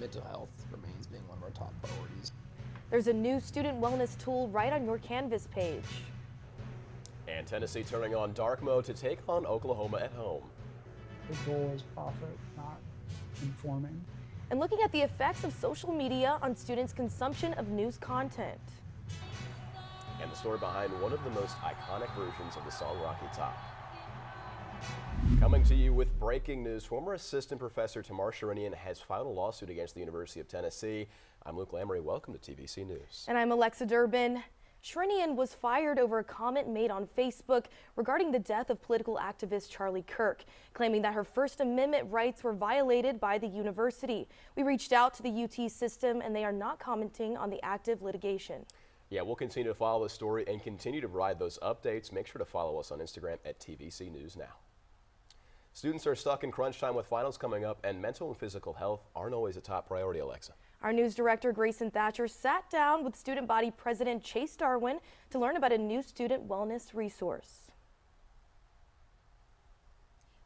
mental health remains being one of our top priorities. There's a new student wellness tool right on your Canvas page. And Tennessee turning on dark mode to take on Oklahoma at home. The goal is profit, not informing. And looking at the effects of social media on students' consumption of news content. And the story behind one of the most iconic versions of the song Rocky Top. Coming to you with breaking news, former assistant professor Tamar Sherinian has filed a lawsuit against the University of Tennessee. I'm Luke Lamry. Welcome to TVC News. And I'm Alexa Durbin. Sherinian was fired over a comment made on Facebook regarding the death of political activist Charlie Kirk, claiming that her First Amendment rights were violated by the university. We reached out to the UT system and they are not commenting on the active litigation. Yeah, we'll continue to follow this story and continue to provide those updates. Make sure to follow us on Instagram at TVC News Now. Students are stuck in crunch time with finals coming up, and mental and physical health aren't always a top priority, Alexa. Our news director, Grayson Thatcher, sat down with student body president Chase Darwin to learn about a new student wellness resource.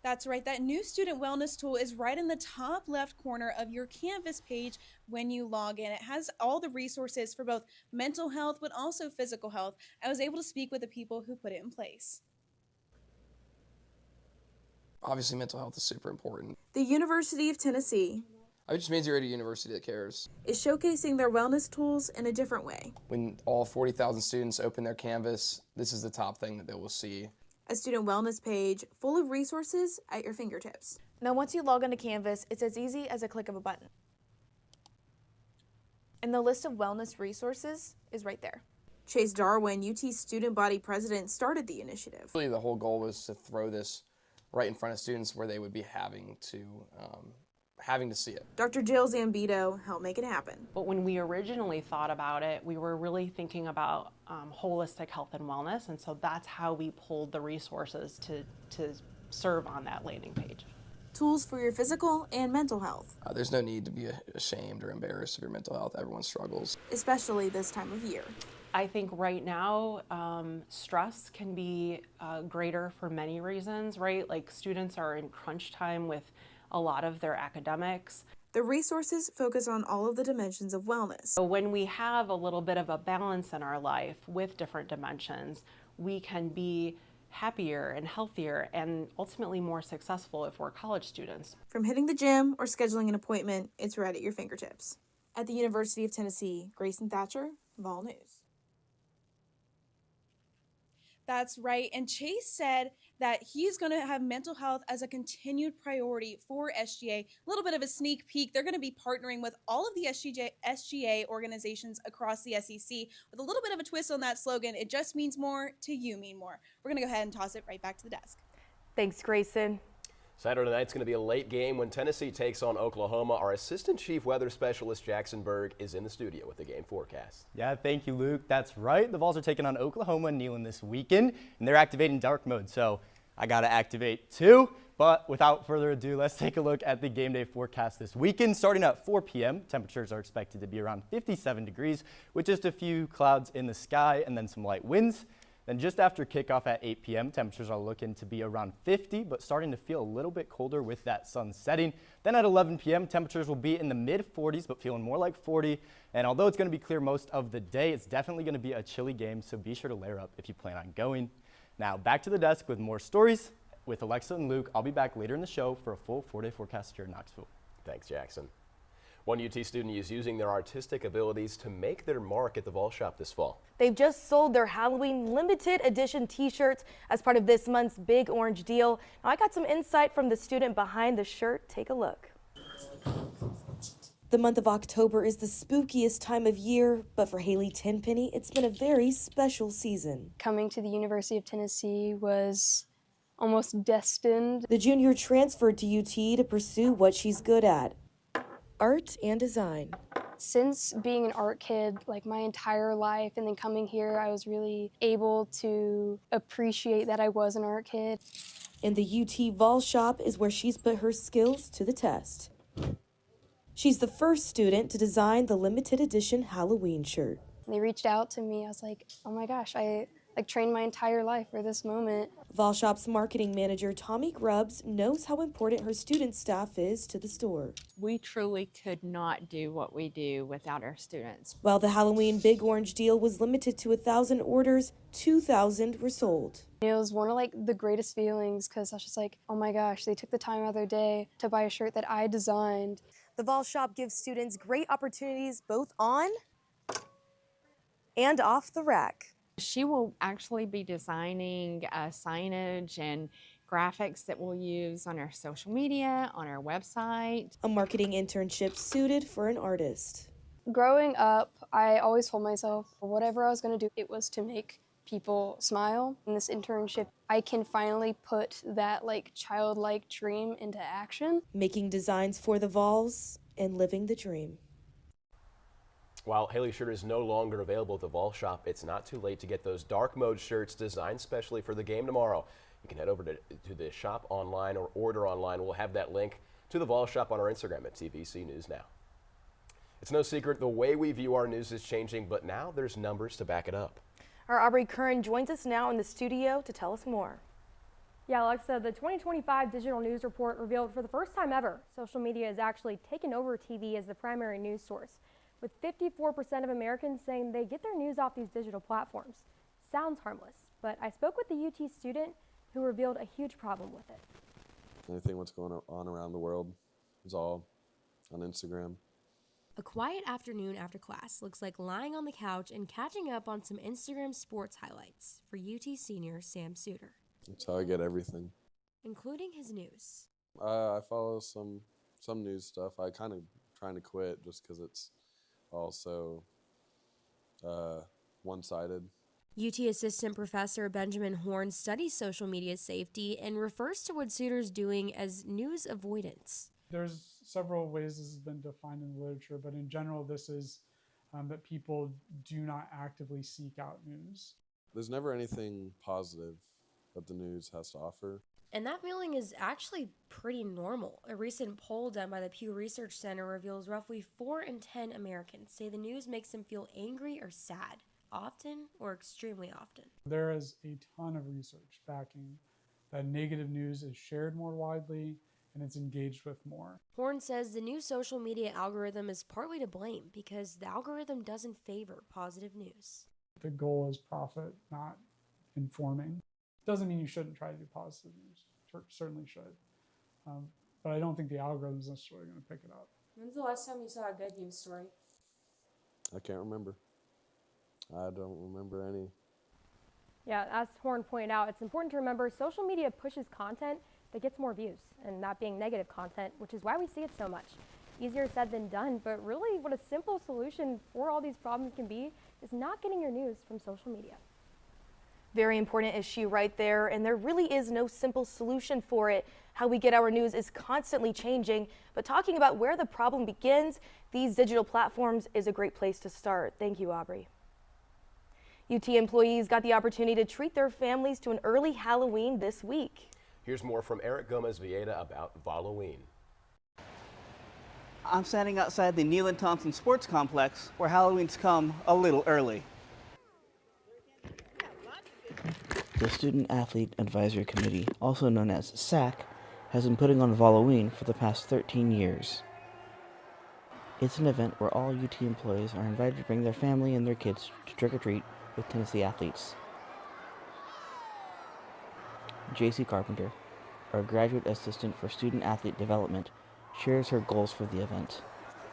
That's right. That new student wellness tool is right in the top left corner of your Canvas page when you log in. It has all the resources for both mental health, but also physical health. I was able to speak with the people who put it in place. Obviously, mental health is super important. The University of Tennessee It just means you're at a university that cares. is showcasing their wellness tools in a different way. When all 40,000 students open their Canvas, this is the top thing that they will see. A student wellness page full of resources at your fingertips. Now, once you log into Canvas, it's as easy as a click of a button. And the list of wellness resources is right there. Chase Darwin, UT student body president, started the initiative. Really, the whole goal was to throw this right in front of students where they would be having to see it. Dr. Jill Zambito helped make it happen. But when we originally thought about it, we were really thinking about holistic health and wellness, and so that's how we pulled the resources to serve on that landing page. Tools for your physical and mental health, There's no need to be ashamed or embarrassed of your mental health. Everyone struggles. especially this time of year. I think right now, stress can be greater for many reasons, right? Like students are in crunch time with a lot of their academics. The resources focus on all of the dimensions of wellness. So when we have a little bit of a balance in our life with different dimensions, we can be happier and healthier and ultimately more successful if we're college students. From hitting the gym or scheduling an appointment, it's right at your fingertips. At the University of Tennessee, Grayson Thatcher, Vol News. That's right. And Chase said that he's going to have mental health as a continued priority for SGA. A little bit of a sneak peek. They're going to be partnering with all of the SGA organizations across the SEC with a little bit of a twist on that slogan. It just means more to you mean more. We're going to go ahead and toss it right back to the desk. Thanks, Grayson. Saturday night's going to be a late game when Tennessee takes on Oklahoma. Our assistant chief weather specialist Jackson Berg is in the studio with the game forecast. Yeah, thank you, Luke. That's right. The Vols are taking on Oklahoma and Neyland this weekend, and they're activating dark mode, so I got to activate too. But without further ado, let's take a look at the game day forecast this weekend. Starting at 4 p.m., temperatures are expected to be around 57 degrees with just a few clouds in the sky and then some light winds. Then just after kickoff at 8 p.m., temperatures are looking to be around 50, but starting to feel a little bit colder with that sun setting. Then at 11 p.m., temperatures will be in the mid-40s, but feeling more like 40. And although it's going to be clear most of the day, it's definitely going to be a chilly game, so be sure to layer up if you plan on going. Now back to the desk with more stories. With Alexa and Luke, I'll be back later in the show for a full 4-day forecast here in Knoxville. Thanks, Jackson. One UT student is using their artistic abilities to make their mark at the Vol Shop this fall. They've just sold their Halloween limited edition t-shirts as part of this month's Big Orange Deal. Now I got some insight from the student behind the shirt. Take a look. The month of October is the spookiest time of year, but for Haley Tenpenny, it's been a very special season. Coming to the University of Tennessee was almost destined. The junior transferred to UT to pursue what she's good at, art and design. Since being an art kid, like my entire life, and then coming here, I was really able to appreciate that I was an art kid. And the UT Vol Shop is where she's put her skills to the test. She's the first student to design the limited edition Halloween shirt. They reached out to me. I was like, oh my gosh, I trained my entire life for this moment. Vol Shop's marketing manager, Tommy Grubbs, knows how important her student staff is to the store. We truly could not do what we do without our students. While the Halloween Big Orange deal was limited to 1,000 orders, 2,000 were sold. It was one of the greatest feelings because I was just like, oh my gosh, they took the time out of their day to buy a shirt that I designed. The Vol Shop gives students great opportunities both on and off the rack. She will actually be designing signage and graphics that we'll use on our social media, on our website. A marketing internship suited for an artist. Growing up, I always told myself whatever I was going to do, it was to make people smile. In this internship, I can finally put that childlike dream into action. Making designs for the Vols and living the dream. While Haley shirt is no longer available at the Vol Shop, it's not too late to get those dark mode shirts designed specially for the game tomorrow. You can head over to the shop online or order online. We'll have that link to the Vol Shop on our Instagram at TVC News Now. It's no secret the way we view our news is changing, but now there's numbers to back it up. Our Aubrey Curran joins us now in the studio to tell us more. Yeah, Alexa, the 2025 Digital News Report revealed for the first time ever, social media has actually taken over TV as the primary news source, with 54% of Americans saying they get their news off these digital platforms. Sounds harmless, but I spoke with the UT student who revealed a huge problem with it. Anything what's going on around the world is all on Instagram. A quiet afternoon after class looks like lying on the couch and catching up on some Instagram sports highlights for UT senior Sam Suter. That's how I get everything. Including his news. I follow some news stuff. I kind of trying to quit just because it's also one-sided. UT Assistant Professor Benjamin Horn studies social media safety and refers to what Suter's doing as news avoidance. There's several ways this has been defined in the literature, but in general, this is that people do not actively seek out news. There's never anything positive that the news has to offer. And that feeling is actually pretty normal. A recent poll done by the Pew Research Center reveals roughly 4 in 10 Americans say the news makes them feel angry or sad, often or extremely often. There is a ton of research backing that negative news is shared more widely and it's engaged with more. Horn says the new social media algorithm is partly to blame because the algorithm doesn't favor positive news. The goal is profit, not informing. Doesn't mean you shouldn't try to do positive news. Certainly should. But I don't think the algorithm is necessarily going to pick it up. When's the last time you saw a good news story? I can't remember. I don't remember any. Yeah, as Horn pointed out, it's important to remember social media pushes content that gets more views, and that being negative content, which is why we see it so much. Easier said than done, but really what a simple solution for all these problems can be is not getting your news from social media. Very important issue right there, and there really is no simple solution for it. How we get our news is constantly changing, but talking about where the problem begins, these digital platforms is a great place to start. Thank you, Aubrey. UT employees got the opportunity to treat their families to an early Halloween this week. Here's more from Eric Gomez-Vieta about Halloween. I'm standing outside the Neal and Thompson Sports Complex, where Halloween's come a little early. The Student Athlete Advisory Committee, also known as SAC, has been putting on Halloween for the past 13 years. It's an event where all UT employees are invited to bring their family and their kids to trick-or-treat with Tennessee athletes. JC Carpenter, our graduate assistant for student athlete development, shares her goals for the event.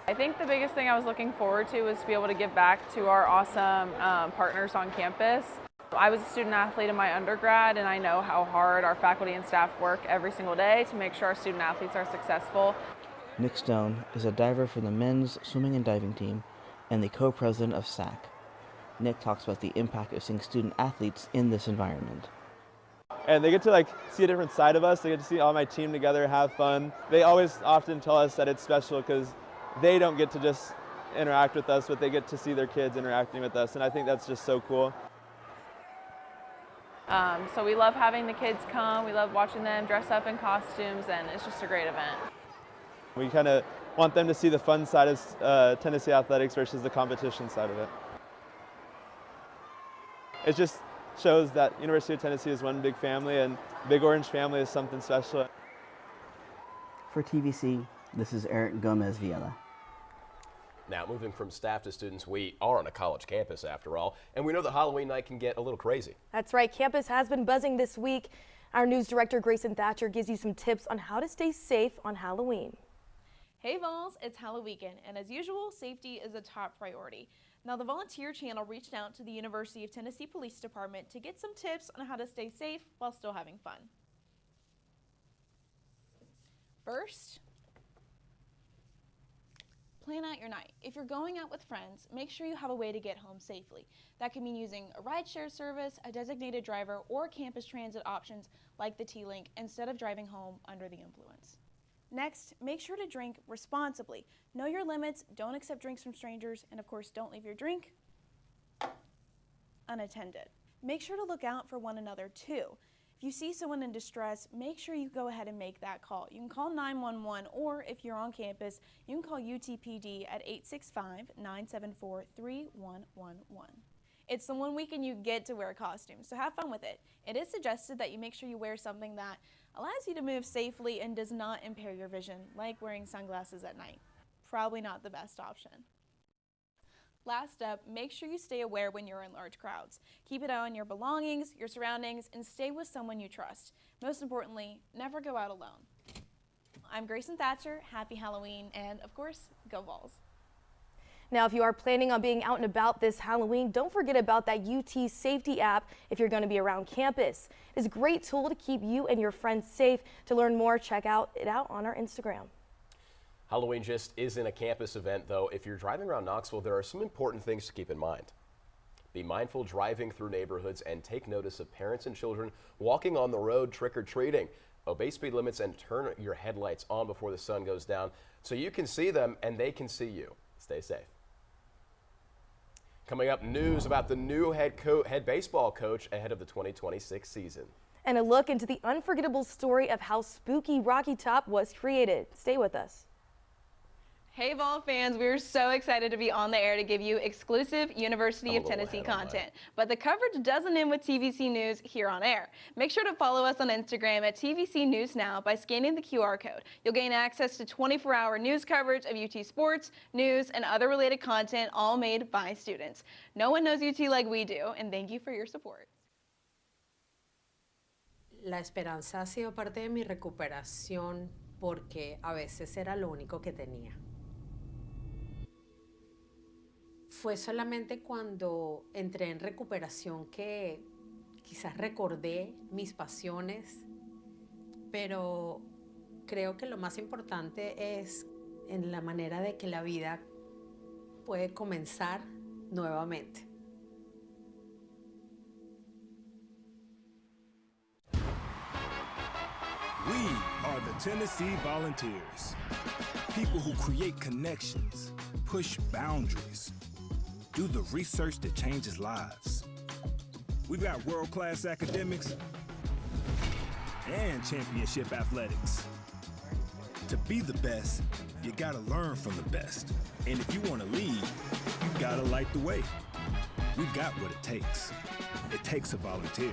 I think the biggest thing I was looking forward to was to be able to give back to our awesome partners on campus. I was a student athlete in my undergrad, and I know how hard our faculty and staff work every single day to make sure our student athletes are successful. Nick Stone is a diver for the men's swimming and diving team and the co-president of SAC. Nick talks about the impact of seeing student athletes in this environment. And they get to see a different side of us. They get to see all my team together, have fun. They always often tell us that it's special because they don't get to just interact with us, but they get to see their kids interacting with us. And I think that's just so cool. So we love having the kids come. We love watching them dress up in costumes, and it's just a great event. We kind of want them to see the fun side of Tennessee athletics versus the competition side of it. It's just shows that University of Tennessee is one big family, and Big Orange family is something special. For TVC, this is Eric Gomez Viela. Now, moving from staff to students, we are on a college campus after all, and we know that Halloween night can get a little crazy. That's right, campus has been buzzing this week. Our news director Grayson Thatcher gives you some tips on how to stay safe on Halloween. Hey Vols, it's Halloween, and as usual, safety is a top priority. Now, the Volunteer Channel reached out to the University of Tennessee Police Department to get some tips on how to stay safe while still having fun. First, plan out your night. If you're going out with friends, make sure you have a way to get home safely. That could mean using a rideshare service, a designated driver, or campus transit options like the T-Link instead of driving home under the influence. Next, make sure to drink responsibly. Know your limits, don't accept drinks from strangers, and of course, don't leave your drink unattended. Make sure to look out for one another too. If you see someone in distress, make sure you go ahead and make that call. You can call 911, or if you're on campus, you can call UTPD at 865-974-3111. It's the one weekend you get to wear a costume, so have fun with it. It is suggested that you make sure you wear something that allows you to move safely and does not impair your vision, like wearing sunglasses at night. Probably not the best option. Last up, make sure you stay aware when you're in large crowds. Keep an eye on your belongings, your surroundings, and stay with someone you trust. Most importantly, never go out alone. I'm Grayson Thatcher, happy Halloween, and of course, go Vols. Now, if you are planning on being out and about this Halloween, don't forget about that UT Safety app if you're going to be around campus. It's a great tool to keep you and your friends safe. To learn more, check it out on our Instagram. Halloween just isn't a campus event, though. If you're driving around Knoxville, there are some important things to keep in mind. Be mindful driving through neighborhoods and take notice of parents and children walking on the road trick-or-treating. Obey speed limits and turn your headlights on before the sun goes down so you can see them and they can see you. Stay safe. Coming up, news about the new head baseball coach ahead of the 2026 season. And a look into the unforgettable story of how spooky Rocky Top was created. Stay with us. Hey Vol fans, we're so excited to be on the air to give you exclusive University of Tennessee content. But the coverage doesn't end with TVC News here on air. Make sure to follow us on Instagram at TVC News Now by scanning the QR code. You'll gain access to 24-hour news coverage of UT sports, news, and other related content, all made by students. No one knows UT like we do, and thank you for your support. La esperanza ha sido parte de mi recuperación porque a veces era lo único que tenía. Fue solamente cuando entré en recuperación que quizás recordé mis pasiones, pero creo que lo más importante es en la manera de que la vida puede comenzar nuevamente. We are the Tennessee Volunteers. People who create connections, push boundaries, do the research that changes lives. We've got world-class academics and championship athletics. To be the best, you gotta learn from the best. And if you wanna lead, you gotta light the way. We've got what it takes. It takes a volunteer.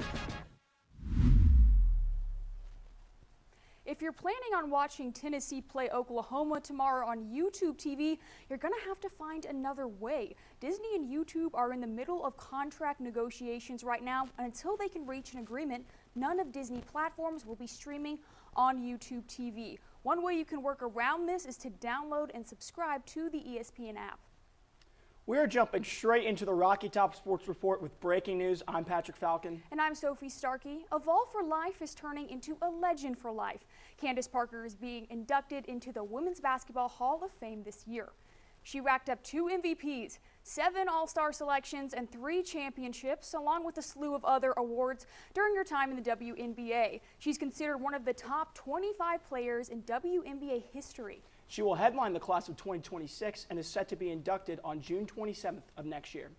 If you're planning on watching Tennessee play Oklahoma tomorrow on YouTube TV, you're going to have to find another way. Disney and YouTube are in the middle of contract negotiations right now, and until they can reach an agreement, none of Disney platforms will be streaming on YouTube TV. One way you can work around this is to download and subscribe to the ESPN app. We're jumping straight into the Rocky Top Sports Report with breaking news. I'm Patrick Falcon. And I'm Sophie Starkey. A Vol for Life is turning into a legend for life. Candace Parker is being inducted into the Women's Basketball Hall of Fame this year. She racked up 2 MVPs, 7 All-Star selections, and 3 championships, along with a slew of other awards during her time in the WNBA. She's considered one of the top 25 players in WNBA history. She will headline the class of 2026 and is set to be inducted on June 27th of next year.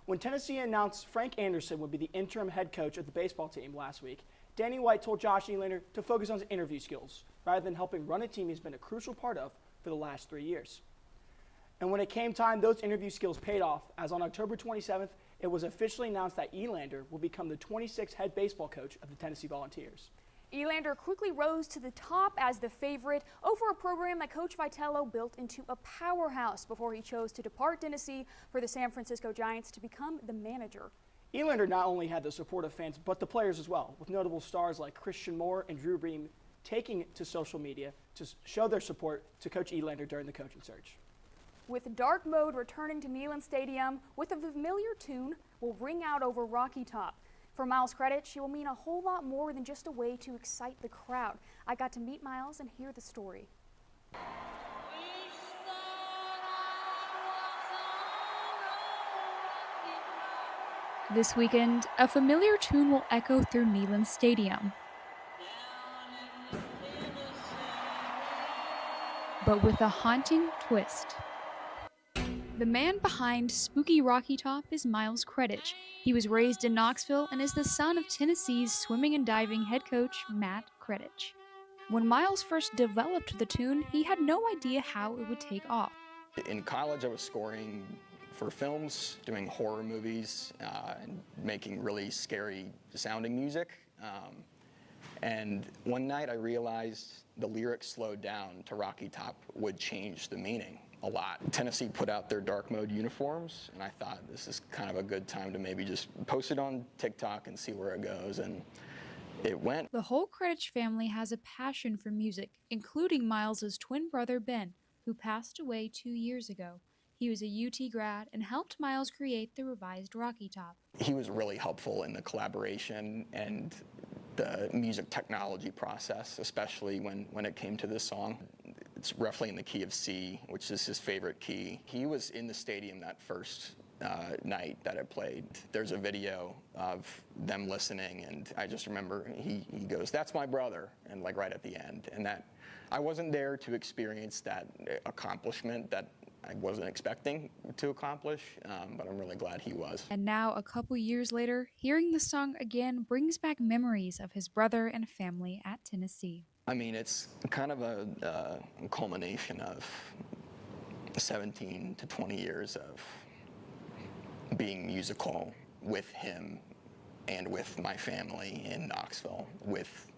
When Tennessee announced Frank Anderson would be the interim head coach of the baseball team last week, Danny White told Josh Nylander to focus on his interview skills rather than helping run a team he's been a crucial part of for the last 3 years. And when it came time, those interview skills paid off, as on October 27th, it was officially announced that Elander will become the 26th head baseball coach of the Tennessee Volunteers. Elander quickly rose to the top as the favorite over a program that Coach Vitello built into a powerhouse before he chose to depart Tennessee for the San Francisco Giants to become the manager. Elander not only had the support of fans, but the players as well, with notable stars like Christian Moore and Drew Brees taking to social media to show their support to Coach Elander during the coaching search. With Dark Mode returning to Neyland Stadium with a familiar tune will ring out over Rocky Top. For Miles Credit, she will mean a whole lot more than just a way to excite the crowd. I got to meet Miles and hear the story. This weekend, a familiar tune will echo through Neyland Stadium. But with a haunting twist. The man behind Spooky Rocky Top is Miles Credit. He was raised in Knoxville and is the son of Tennessee's swimming and diving head coach, Matt Credit. When Miles first developed the tune, he had no idea how it would take off. In college, I was scoring for films, doing horror movies, and making really scary sounding music. And one night I realized the lyrics slowed down to Rocky Top would change the meaning a lot. Tennessee put out their Dark Mode uniforms, and I thought this is kind of a good time to maybe just post it on TikTok and see where it goes, and it went. The whole Credit family has a passion for music, including Miles's twin brother Ben, who passed away 2 years ago. He was a UT grad and helped Miles create the revised Rocky Top. He was really helpful in the collaboration and the music technology process, especially when it came to this song. It's roughly in the key of C, which is his favorite key. He was in the stadium that first night that it played. There's a video of them listening, and I just remember he goes, "That's my brother," and like right at the end. And that I wasn't there to experience that accomplishment that I wasn't expecting to accomplish, but I'm really glad he was. And now, a couple years later, hearing the song again brings back memories of his brother and family at Tennessee. I mean, it's kind of a culmination of 17 to 20 years of being musical with him and with my family in Knoxville, with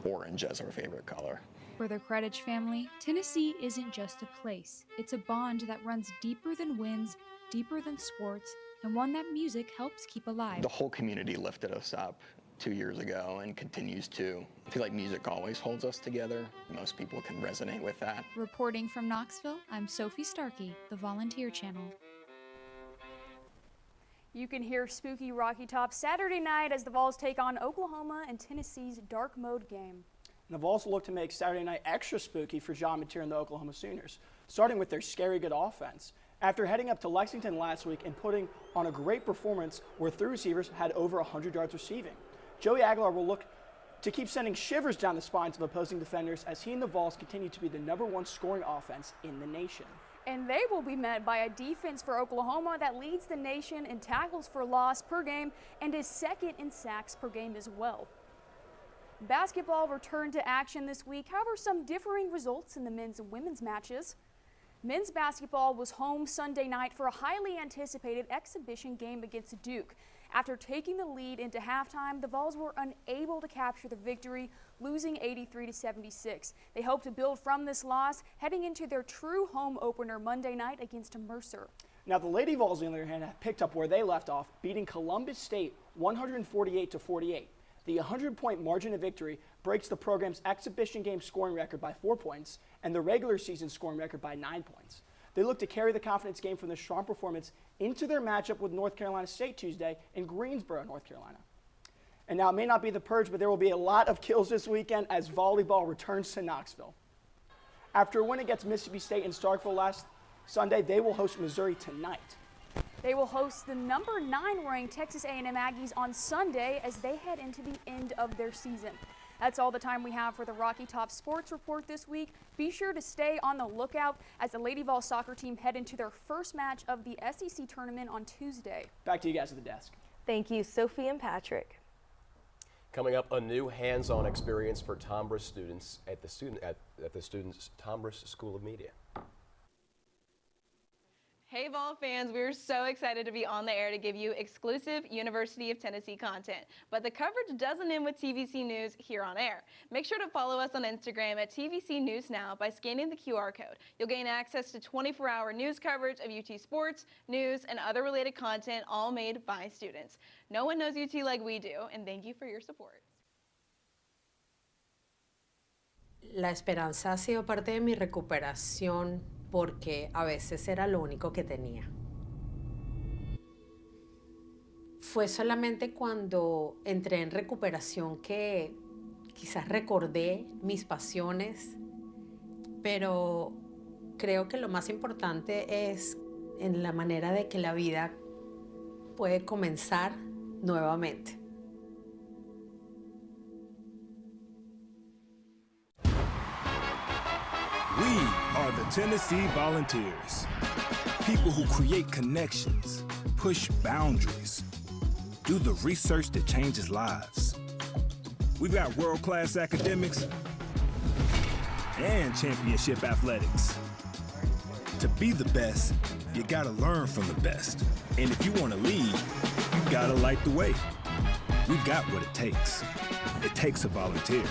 orange as our favorite color. For the Credit family, Tennessee isn't just a place. It's a bond that runs deeper than wins, deeper than sports, and one that music helps keep alive. The whole community lifted us up 2 years ago and continues to. I feel like music always holds us together. Most people can resonate with that. Reporting from Knoxville, I'm Sophie Starkey, the Volunteer Channel. You can hear Spooky Rocky Top Saturday night as the Vols take on Oklahoma in Tennessee's Dark Mode game. And the Vols look to make Saturday night extra spooky for John Mateer and the Oklahoma Sooners, starting with their scary good offense. After heading up to Lexington last week and putting on a great performance where three receivers had over 100 yards receiving, Joey Aguilar will look to keep sending shivers down the spines of opposing defenders as he and the Vols continue to be the #1 scoring offense in the nation. And they will be met by a defense for Oklahoma that leads the nation in tackles for loss per game and is second in sacks per game as well. Basketball returned to action this week, however, some differing results in the men's and women's matches. Men's basketball was home Sunday night for a highly anticipated exhibition game against Duke. After taking the lead into halftime, the Vols were unable to capture the victory, losing 83-76. They hope to build from this loss, heading into their true home opener Monday night against Mercer. Now the Lady Vols, on the other hand, have picked up where they left off, beating Columbus State 148-48. The 100-point margin of victory breaks the program's exhibition game scoring record by 4 points and the regular season scoring record by 9 points. They look to carry the confidence game from the strong performance into their matchup with North Carolina State Tuesday in Greensboro, North Carolina. And now it may not be the Purge, but there will be a lot of kills this weekend as volleyball returns to Knoxville. After a win against Mississippi State in Starkville last Sunday, they will host Missouri tonight. They will host the #9 ranked Texas A&M Aggies on Sunday as they head into the end of their season. That's all the time we have for the Rocky Top Sports Report this week. Be sure to stay on the lookout as the Lady Vols soccer team head into their first match of the SEC tournament on Tuesday. Back to you guys at the desk. Thank you, Sophie and Patrick. Coming up, a new hands-on experience for Tombras students at the students Tombras School of Media. Hey Vol fans, we're so excited to be on the air to give you exclusive University of Tennessee content. But the coverage doesn't end with TVC News here on air. Make sure to follow us on Instagram at TVC News Now by scanning the QR code. You'll gain access to 24-hour news coverage of UT sports, news, and other related content, all made by students. No one knows UT like we do, and thank you for your support. La esperanza ha sido parte de mi recuperación porque a veces era lo único que tenía. Fue solamente cuando entré en recuperación que quizás recordé mis pasiones, pero creo que lo más importante es en la manera de que la vida puede comenzar nuevamente. We are the Tennessee Volunteers. People who create connections, push boundaries, do the research that changes lives. We've got world-class academics and championship athletics. To be the best, you gotta learn from the best. And if you wanna lead, you gotta light the way. We've got what it takes. It takes a volunteer.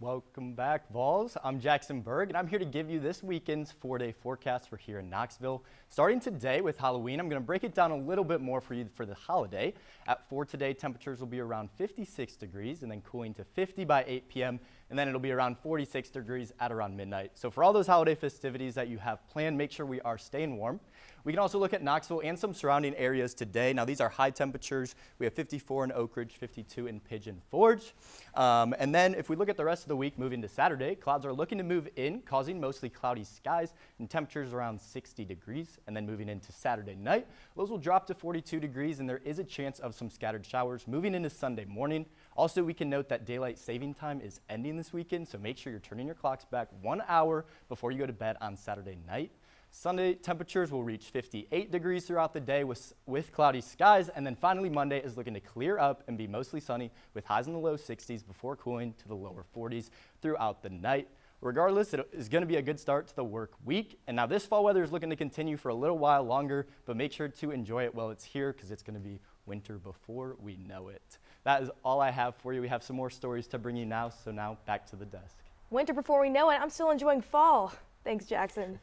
Welcome back, Vols. I'm Jackson Berg, and I'm here to give you this weekend's 4-day forecast for here in Knoxville. Starting today with Halloween, I'm going to break it down a little bit more for you for the holiday. At 4 today, temperatures will be around 56 degrees and then cooling to 50 by 8 p.m. And then it'll be around 46 degrees at around midnight. So for all those holiday festivities that you have planned, make sure we are staying warm. We can also look at Knoxville and some surrounding areas today. Now these are high temperatures. We have 54 in Oak Ridge, 52 in Pigeon Forge. And then if we look at the rest of the week, moving to Saturday, clouds are looking to move in, causing mostly cloudy skies and temperatures around 60 degrees. And then moving into Saturday night, lows will drop to 42 degrees and there is a chance of some scattered showers moving into Sunday morning. Also, we can note that daylight saving time is ending this weekend, so make sure you're turning your clocks back 1 hour before you go to bed on Saturday night. Sunday, temperatures will reach 58 degrees throughout the day with cloudy skies, and then finally Monday is looking to clear up and be mostly sunny with highs in the low 60s before cooling to the lower 40s throughout the night. Regardless, it is going to be a good start to the work week, and now this fall weather is looking to continue for a little while longer, but make sure to enjoy it while it's here because it's going to be winter before we know it. That is all I have for you. We have some more stories to bring you now, so now back to the desk. Winter before we know it. I'm still enjoying fall. Thanks, Jackson.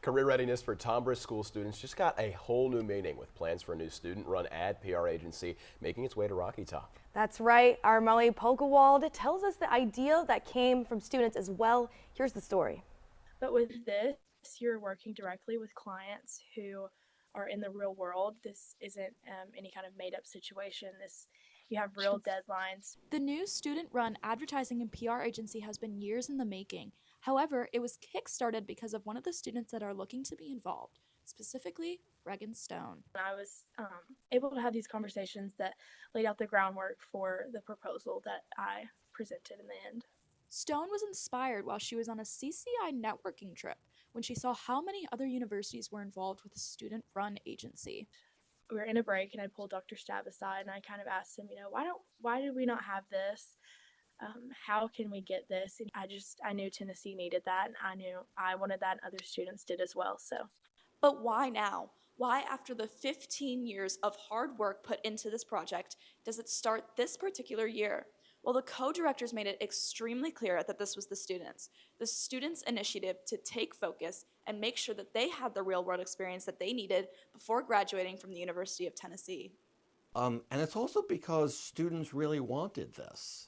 Career readiness for Tombras school students just got a whole new meaning with plans for a new student-run ad PR agency making its way to Rocky Top. That's right. Our Molly Polkawald tells us the idea that came from students as well. Here's the story. But with this, you're working directly with clients who are in the real world. This isn't any kind of made-up situation. You have real deadlines. The new student-run advertising and PR agency has been years in the making. However, it was kick-started because of one of the students that are looking to be involved, specifically Regan Stone. I was able to have these conversations that laid out the groundwork for the proposal that I presented in the end. Stone was inspired while she was on a CCI networking trip when she saw how many other universities were involved with a student-run agency. We were in a break and I pulled Dr. Stab aside and I kind of asked him, why did we not have this? How can we get this? And I knew Tennessee needed that, and I knew I wanted that, and other students did as well. But why now? Why, after the 15 years of hard work put into this project, does it start this particular year? Well, the co-directors made it extremely clear that this was the students' initiative to take focus and make sure that they had the real-world experience that they needed before graduating from the University of Tennessee. And it's also because students really wanted this.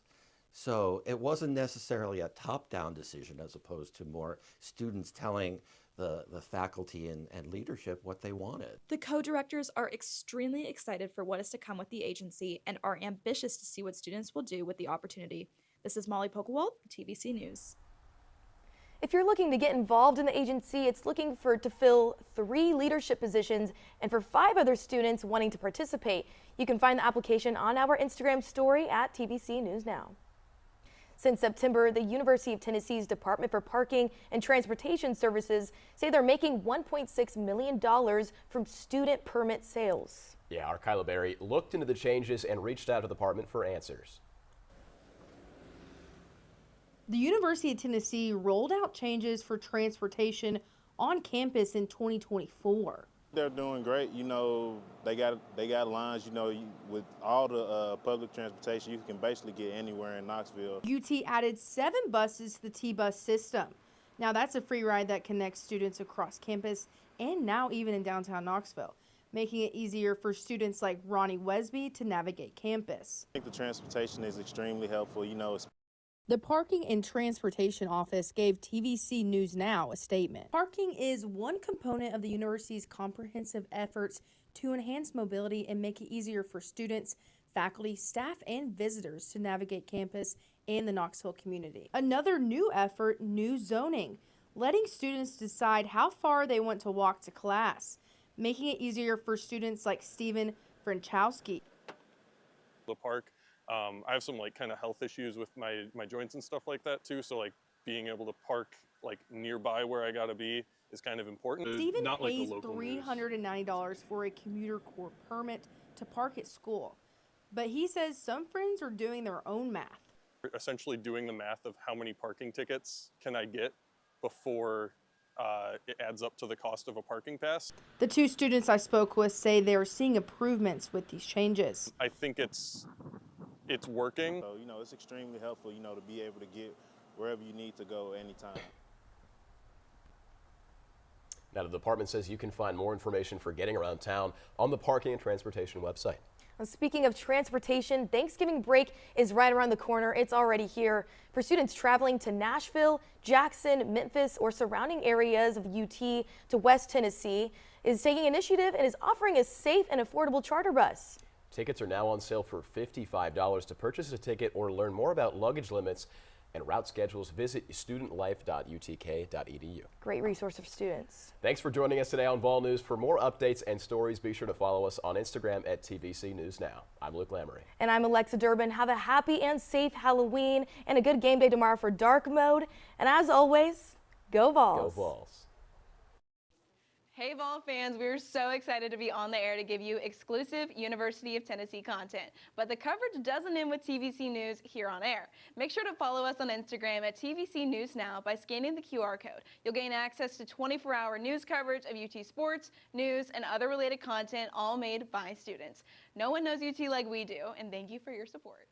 So it wasn't necessarily a top-down decision as opposed to more students telling the faculty and leadership what they wanted. The co-directors are extremely excited for what is to come with the agency and are ambitious to see what students will do with the opportunity. This is Molly Polkawald, TVC News. If you're looking to get involved in the agency, it's looking to fill 3 leadership positions and for 5 other students wanting to participate. You can find the application on our Instagram story at TVC News Now. Since September, the University of Tennessee's Department for Parking and Transportation Services say they're making $1.6 million from student permit sales. Yeah, our Kyla Berry looked into the changes and reached out to the department for answers. The University of Tennessee rolled out changes for transportation on campus in 2024. They're doing great. You know, they got lines. You know, with all the public transportation, you can basically get anywhere in Knoxville. UT added 7 buses to the T-Bus system. Now that's a free ride that connects students across campus and now even in downtown Knoxville, making it easier for students like Ronnie Wesby to navigate campus. I think the transportation is extremely helpful. You know, the Parking and Transportation Office gave TVC News Now a statement. Parking is one component of the university's comprehensive efforts to enhance mobility and make it easier for students, faculty, staff, and visitors to navigate campus and the Knoxville community. Another new effort, new zoning, letting students decide how far they want to walk to class, making it easier for students like Stephen Franchowski. The park. I have some like kind of health issues with my joints and stuff like that too. So like being able to park like nearby where I gotta be is kind of important. Stephen Not pays like the local $390 for a commuter core permit to park at school. But he says some friends are doing their own math. Essentially doing the math of how many parking tickets can I get before it adds up to the cost of a parking pass. The 2 students I spoke with say they're seeing improvements with these changes. I think it's working. So, you know, it's extremely helpful, you know, to be able to get wherever you need to go anytime. Now, the department says you can find more information for getting around town on the Parking and Transportation website. Well, speaking of transportation, Thanksgiving break is right around the corner. It's already here. For students traveling to Nashville, Jackson, Memphis, or surrounding areas of UT to West Tennessee, is taking initiative and is offering a safe and affordable charter bus. Tickets are now on sale for $55. To purchase a ticket or learn more about luggage limits and route schedules, visit studentlife.utk.edu. Great resource for students. Thanks for joining us today on Vol News. For more updates and stories, be sure to follow us on Instagram at TVC News Now. I'm Luke Lamory. And I'm Alexa Durbin. Have a happy and safe Halloween and a good game day tomorrow for Dark Mode. And as always, go Vols. Go Vols. Hey Vol fans, we're so excited to be on the air to give you exclusive University of Tennessee content. But the coverage doesn't end with TVC News here on air. Make sure to follow us on Instagram at TVC News Now by scanning the QR code. You'll gain access to 24-hour news coverage of UT sports, news, and other related content, all made by students. No one knows UT like we do, and thank you for your support.